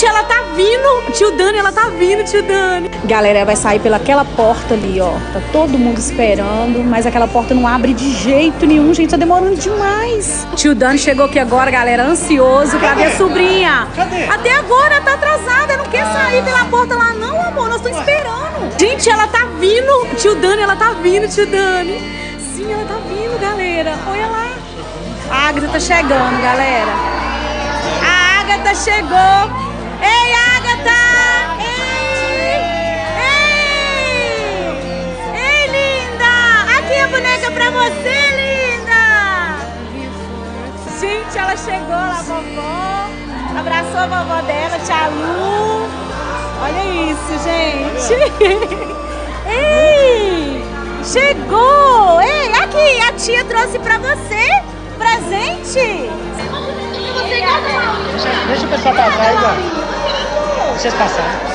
Gente, ela tá vindo. Tio Dani, ela tá vindo, tio Dani. Galera, ela vai sair pelaquela porta ali, ó. Tá todo mundo esperando, mas aquela porta não abre de jeito nenhum, gente. Tá demorando demais. Tio Dani chegou aqui agora, galera, ansioso pra ver a sobrinha. Cadê? Até agora tá atrasada, não quer sair pela porta lá não, amor. Nós estamos esperando. Gente, ela tá vindo. Tio Dani, ela tá vindo, tio Dani. Sim, ela tá vindo, galera. Olha lá. A Agatha tá chegando, galera. A Agatha chegou. Ei, Agatha! Ei! Ei! Ei, linda! Aqui a boneca pra você, linda! Gente, ela chegou lá, a vovó. Abraçou a vovó dela, tia Lu. Olha isso, gente. Ei! Chegou! Ei, aqui, a tia trouxe pra você presente. Deixa o pessoal passar aí, ó. Deixa eles passarem.